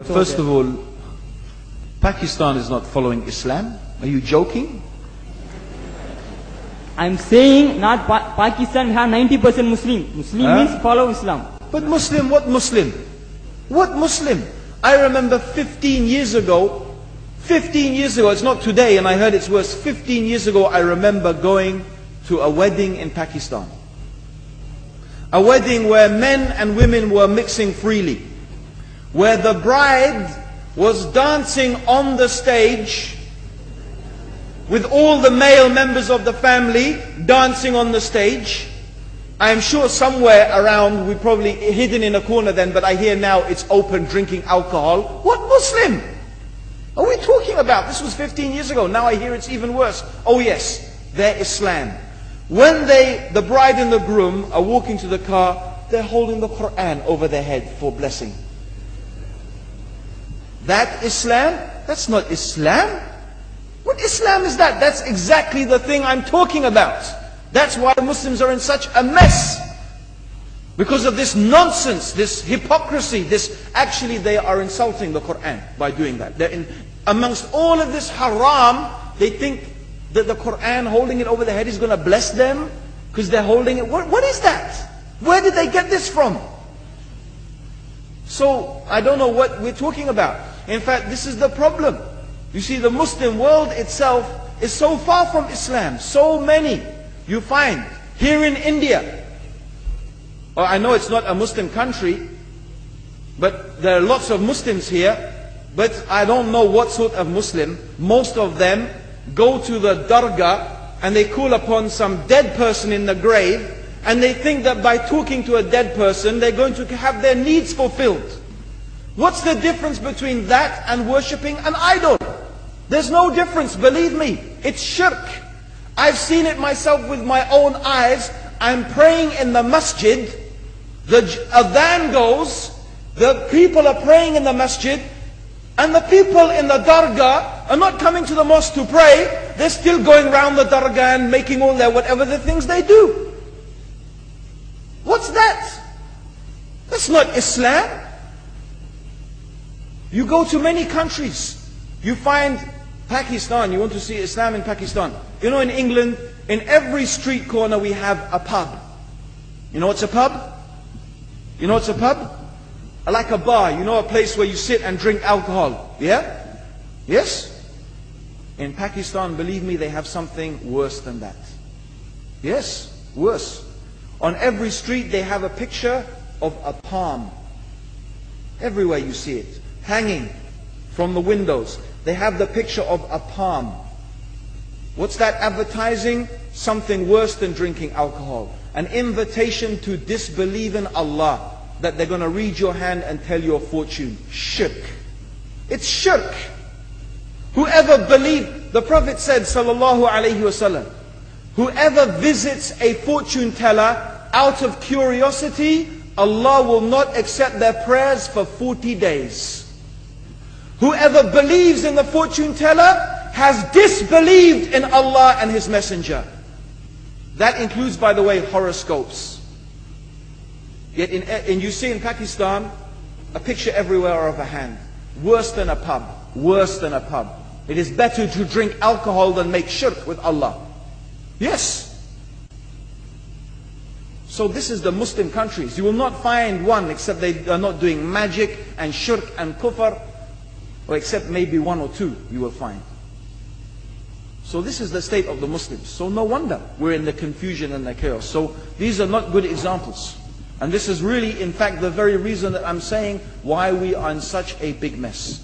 First of all, Pakistan is not following Islam. Are you joking? I'm saying not Pakistan, we have 90% Muslim. Muslim means follow Islam. But Muslim, what Muslim? What Muslim? I remember 15 years ago, it's not today and I heard it's worse, 15 years ago I remember going to a wedding in Pakistan. A wedding where men and women were mixing freely. Where the bride was dancing on the stage with all the male members of the family dancing on the stage. I am sure somewhere around, we probably hidden in a corner then, but I hear now it's open drinking alcohol. What Muslim are we talking about? This was 15 years ago. Now I hear it's even worse. Oh yes, they're Islam. When the bride and the groom are walking to the car, they're holding the Quran over their head for blessing. That Islam? That's not Islam. What Islam is that? That's exactly the thing I'm talking about. That's why Muslims are in such a mess. Because of this nonsense, this hypocrisy, actually they are insulting the Quran by doing that. Amongst all of this haram, they think that the Quran, holding it over their head, is going to bless them because they're holding it. What is that? Where did they get this from? So, I don't know what we're talking about. In fact, this is the problem. You see, the Muslim world itself is so far from Islam. So many you find here in India. Well, I know it's not a Muslim country, but there are lots of Muslims here. But I don't know what sort of Muslim. Most of them go to the dargah and they call upon some dead person in the grave, and they think that by talking to a dead person, they're going to have their needs fulfilled. What's the difference between that and worshipping an idol? There's no difference, believe me. It's shirk. I've seen it myself with my own eyes. I'm praying in the masjid. The adhan goes. The people are praying in the masjid. And the people in the dargah are not coming to the mosque to pray. They're still going around the dargah and making all their whatever the things they do. What's that? That's not Islam. You go to many countries. You find Pakistan, you want to see Islam in Pakistan. You know, in England, in every street corner we have a pub. You know what's a pub? You know what's a pub? Like a bar, you know, a place where you sit and drink alcohol. Yeah? Yes? In Pakistan, believe me, they have something worse than that. Yes, worse. On every street they have a picture of a palm. Everywhere you see it, hanging from the windows. They have the picture of a palm. What's that advertising? Something worse than drinking alcohol. An invitation to disbelieve in Allah. That they're going to read your hand and tell your fortune. Shirk. It's shirk. Whoever believed, the Prophet said, sallallahu alayhi wasallam, whoever visits a fortune teller out of curiosity, Allah will not accept their prayers for 40 days. Whoever believes in the fortune teller has disbelieved in Allah and His Messenger. That includes, by the way, horoscopes. Yet and you see in Pakistan, a picture everywhere of a hand. Worse than a pub. Worse than a pub. It is better to drink alcohol than make shirk with Allah. Yes. So this is the Muslim countries. You will not find one except they are not doing magic and shirk and kufr. Or except maybe one or two you will find. So this is the state of the Muslims. So no wonder we're in the confusion and the chaos. So these are not good examples. And this is really, in fact, the very reason that I'm saying why we are in such a big mess.